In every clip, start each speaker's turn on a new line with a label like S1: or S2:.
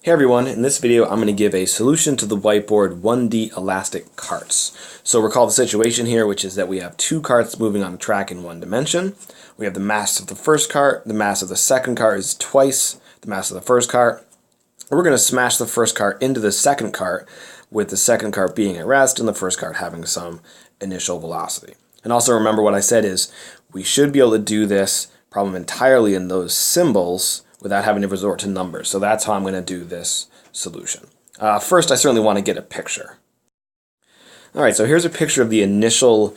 S1: Hey everyone, in this video I'm going to give a solution to the whiteboard 1D elastic carts. So recall the situation here, which is that we have two carts moving on a track in one dimension. We have the mass of the first cart, the mass of the second cart is twice the mass of the first cart. We're going to smash the first cart into the second cart, with the second cart being at rest and the first cart having some initial velocity. And also remember what I said is we should be able to do this problem entirely in those symbols without having to resort to numbers. So that's how I'm going to do this solution. First, I certainly want to get a picture. Alright, so here's a picture of the initial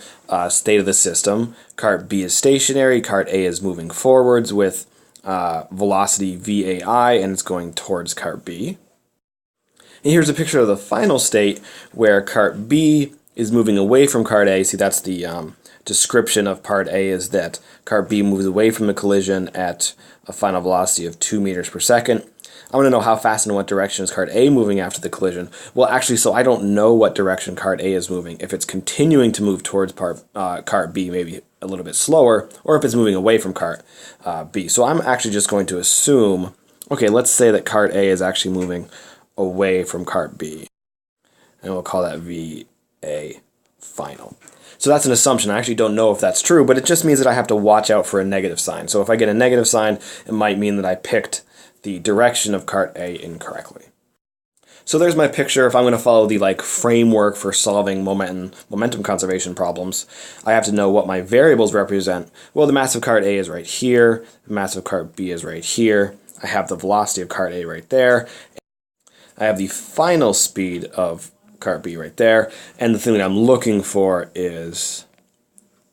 S1: state of the system. Cart B is stationary, cart A is moving forwards with velocity VAI, and it's going towards cart B. And here's a picture of the final state where cart B is moving away from cart A. See, that's the description of part A, is that cart B moves away from the collision at a final velocity of 2 meters per second. I want to know how fast and in what direction is cart A moving after the collision. Well, actually, so I don't know what direction cart A is moving. If it's continuing to move towards cart B, maybe a little bit slower, or if it's moving away from cart B. So I'm actually just going to assume, okay, let's say that cart A is actually moving away from cart B. And we'll call that VA final. So that's an assumption. I actually don't know if that's true, but it just means that I have to watch out for a negative sign. So if I get a negative sign, it might mean that I picked the direction of cart A incorrectly. So there's my picture. If I'm going to follow the framework for solving momentum conservation problems, I have to know what my variables represent. Well, the mass of cart A is right here. The mass of cart B is right here. I have the velocity of cart A right there. I have the final speed of cart B right there, and the thing that I'm looking for is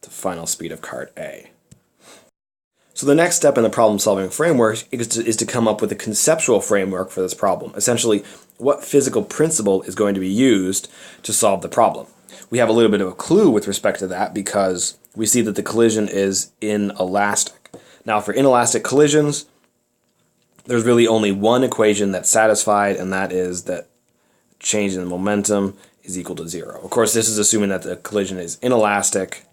S1: the final speed of cart A. So the next step in the problem-solving framework is to come up with a conceptual framework for this problem. Essentially, what physical principle is going to be used to solve the problem. We have a little bit of a clue with respect to that because we see that the collision is inelastic. Now, for inelastic collisions, there's really only one equation that's satisfied, and that is that change in the momentum is equal to 0. Of course, this is assuming that the collision is inelastic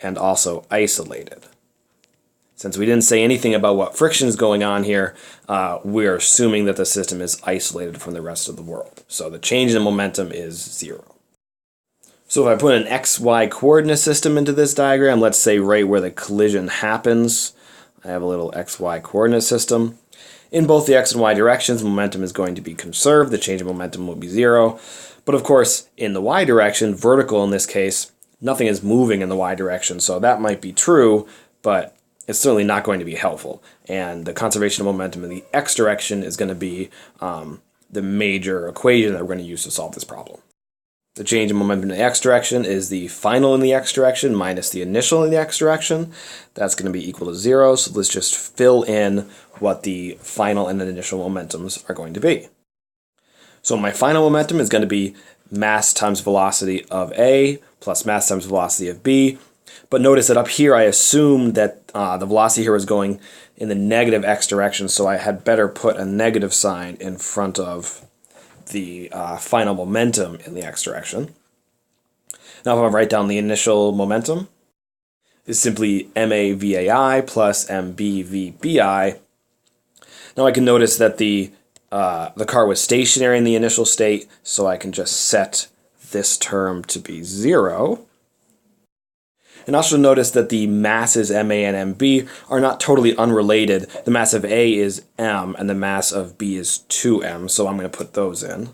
S1: and also isolated. Since we didn't say anything about what friction is going on here, we're assuming that the system is isolated from the rest of the world. So the change in momentum is 0. So if I put an XY coordinate system into this diagram, let's say right where the collision happens, I have a little XY coordinate system. In both the x and y directions, momentum is going to be conserved. The change in momentum will be 0. But of course, in the y direction, vertical in this case, nothing is moving in the y direction. So that might be true, but it's certainly not going to be helpful. And the conservation of momentum in the x direction is going to be the major equation that we're going to use to solve this problem. The change in momentum in the x direction is the final in the x direction minus the initial in the x direction. That's going to be equal to 0. So let's just fill in what the final and the initial momentums are going to be. So my final momentum is going to be mass times velocity of A plus mass times velocity of B. But notice that up here I assumed that the velocity here was going in the negative x direction, so I had better put a negative sign in front of the final momentum in the x direction. Now if I write down the initial momentum, is simply MAVAI plus MBVBI. Now I can notice that the car was stationary in the initial state, so I can just set this term to be 0. And also notice that the masses MA and MB are not totally unrelated. The mass of A is M, and the mass of B is 2M, so I'm going to put those in.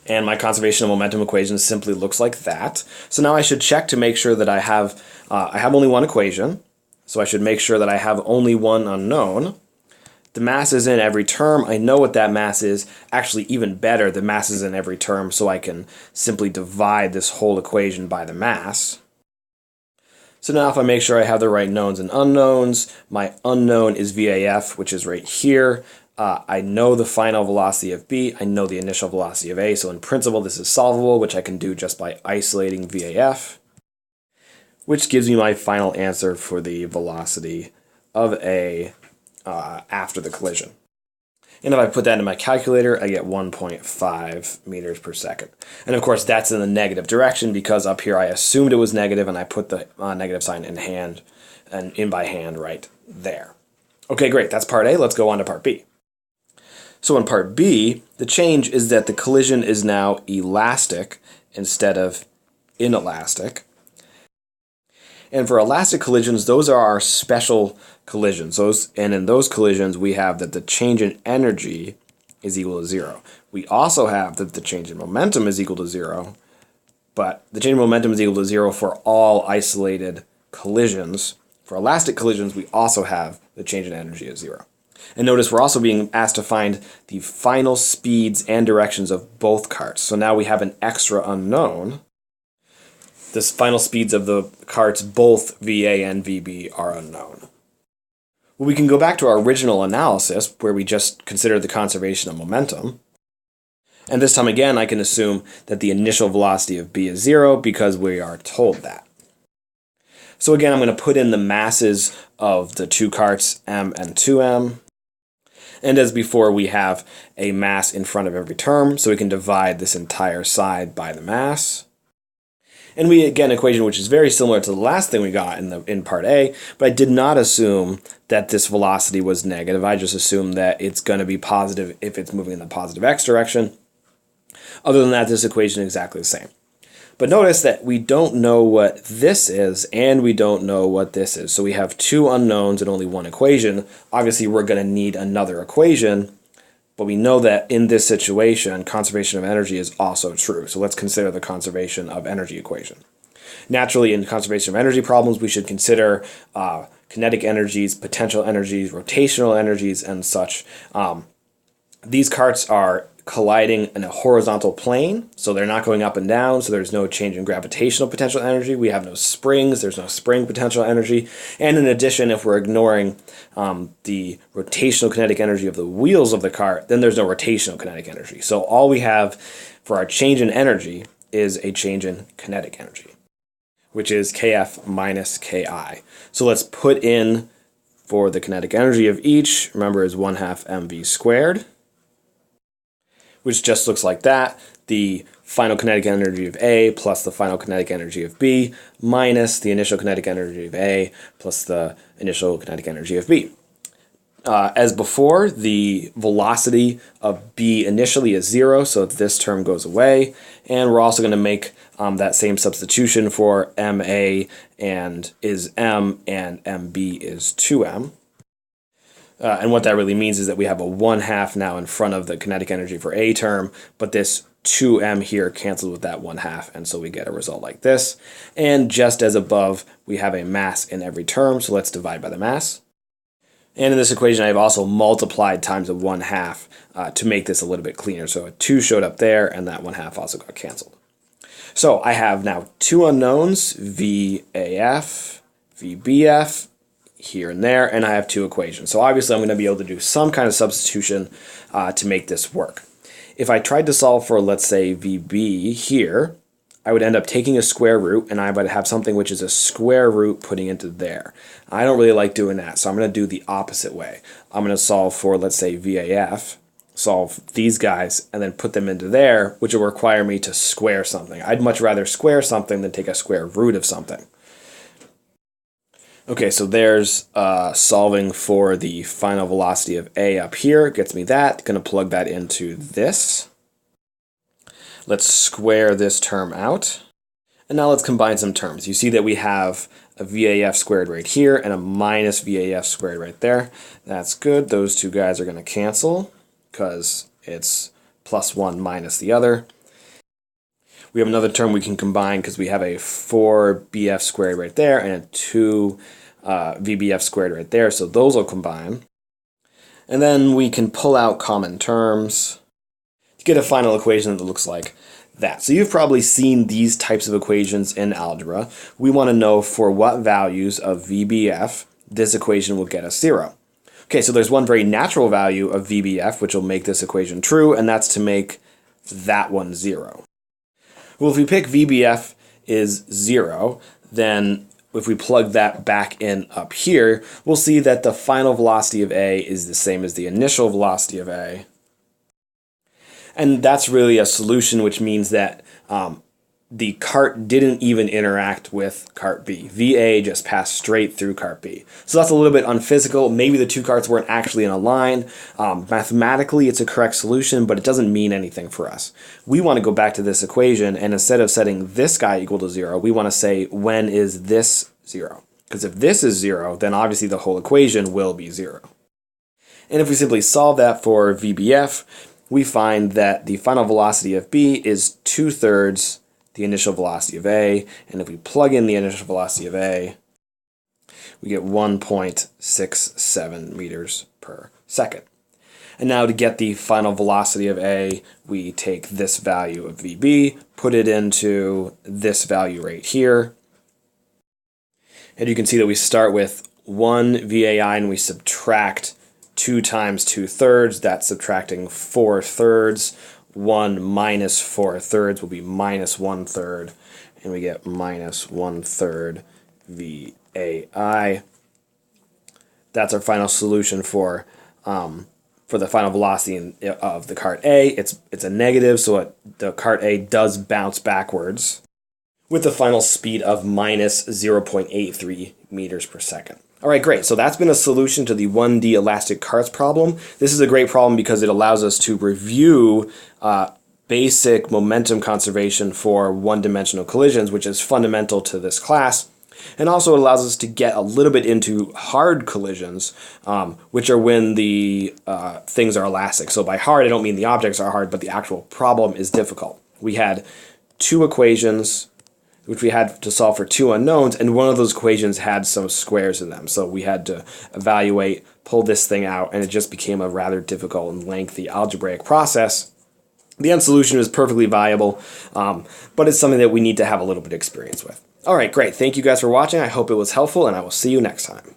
S1: And my conservation of momentum equation simply looks like that. So now I should check to make sure that I have only one equation, so I should make sure that I have only one unknown. The mass is in every term. I know what that mass is. Actually, even better, the mass is in every term, so I can simply divide this whole equation by the mass. So now if I make sure I have the right knowns and unknowns, my unknown is VAF, which is right here. I know the final velocity of B. I know the initial velocity of A. So in principle, this is solvable, which I can do just by isolating VAF, which gives me my final answer for the velocity of A after the collision. And if I put that in my calculator, I get 1.5 meters per second. And of course, that's in the negative direction because up here I assumed it was negative and I put the negative sign in by hand right there. Okay, great. That's part A. Let's go on to part B. So in part B, the change is that the collision is now elastic instead of inelastic. And for elastic collisions, those are our special collisions. And in those collisions, we have that the change in energy is equal to 0. We also have that the change in momentum is equal to 0, but the change in momentum is equal to 0 for all isolated collisions. For elastic collisions, we also have the change in energy as 0. And notice we're also being asked to find the final speeds and directions of both carts. So now we have an extra unknown. The final speeds of the carts, both VA and VB, are unknown. Well, we can go back to our original analysis where we just considered the conservation of momentum. And this time again, I can assume that the initial velocity of B is 0 because we are told that. So again, I'm going to put in the masses of the two carts, M and 2M. And as before, we have a mass in front of every term, so we can divide this entire side by the mass. And we get an equation which is very similar to the last thing we got in part A, but I did not assume that this velocity was negative. I just assumed that it's going to be positive if it's moving in the positive x direction. Other than that, this equation is exactly the same. But notice that we don't know what this is, and we don't know what this is. So we have two unknowns and only one equation. Obviously, we're going to need another equation, but we know that in this situation, conservation of energy is also true. So let's consider the conservation of energy equation. Naturally, in conservation of energy problems, we should consider kinetic energies, potential energies, rotational energies, and such. These carts are colliding in a horizontal plane, so they're not going up and down, so there's no change in gravitational potential energy. We have no springs, there's no spring potential energy. And in addition, if we're ignoring the rotational kinetic energy of the wheels of the cart, then there's no rotational kinetic energy. So all we have for our change in energy is a change in kinetic energy, which is Kf minus Ki. So let's put in for the kinetic energy of each, remember, is 1/2 mv squared, which just looks like that. The final kinetic energy of A plus the final kinetic energy of B minus the initial kinetic energy of A plus the initial kinetic energy of B. As before, the velocity of B initially is 0, so this term goes away. And we're also going to make that same substitution for MA and is M and MB is 2M. And what that really means is that we have a 1/2 now in front of the kinetic energy for A term, but this 2m here cancels with that 1/2, and so we get a result like this. And just as above, we have a mass in every term, so let's divide by the mass. And in this equation, I've also multiplied times a 1/2 to make this a little bit cleaner. So a 2 showed up there, and that 1/2 also got canceled. So I have now two unknowns, VAF, VBF, here and there, and I have two equations. So obviously I'm going to be able to do some kind of substitution to make this work. If I tried to solve for, let's say, VB here, I would end up taking a square root, and I would have something which is a square root putting into there. I don't really like doing that, so I'm going to do the opposite way. I'm going to solve for, let's say, VAF, solve these guys, and then put them into there, which will require me to square something. I'd much rather square something than take a square root of something. Okay, so there's solving for the final velocity of A up here. Gets me that. Going to plug that into this. Let's square this term out. And now let's combine some terms. You see that we have a VAF squared right here and a minus VAF squared right there. That's good. Those two guys are going to cancel because it's +1 minus the other. We have another term we can combine because we have a 4BF squared right there and a 2 VBF squared right there, so those will combine. And then we can pull out common terms to get a final equation that looks like that. So you've probably seen these types of equations in algebra. We want to know for what values of VBF this equation will get us 0. Okay, so there's one very natural value of VBF which will make this equation true, and that's to make that one 0. Well, if we pick VBF is 0, then if we plug that back in up here, we'll see that the final velocity of A is the same as the initial velocity of A. And that's really a solution, which means that the cart didn't even interact with cart B. VA just passed straight through cart B. So that's a little bit unphysical. Maybe the two carts weren't actually in a line. Mathematically, it's a correct solution, but it doesn't mean anything for us. We want to go back to this equation, and instead of setting this guy equal to 0, we want to say, when is this 0? Because if this is 0, then obviously the whole equation will be 0. And if we simply solve that for VBF, we find that the final velocity of B is 2/3 the initial velocity of A, and if we plug in the initial velocity of A, we get 1.67 meters per second. And now to get the final velocity of A, we take this value of VB, put it into this value right here, and you can see that we start with 1 VAI and we subtract 2 times 2/3, that's subtracting 4/3. 1 minus 4/3 will be minus 1/3, and we get minus 1/3 VAI. That's our final solution for the final velocity of the cart A. It's a negative, so the cart A does bounce backwards with the final speed of minus 0.83 meters per second. All right, great. So that's been a solution to the 1D elastic carts problem. This is a great problem because it allows us to review basic momentum conservation for one-dimensional collisions, which is fundamental to this class. And also it allows us to get a little bit into hard collisions, which are when the things are elastic. So by hard, I don't mean the objects are hard, but the actual problem is difficult. We had two equations which we had to solve for two unknowns, and one of those equations had some squares in them. So we had to evaluate, pull this thing out, and it just became a rather difficult and lengthy algebraic process. The end solution is perfectly viable, but it's something that we need to have a little bit of experience with. All right, great. Thank you guys for watching. I hope it was helpful, and I will see you next time.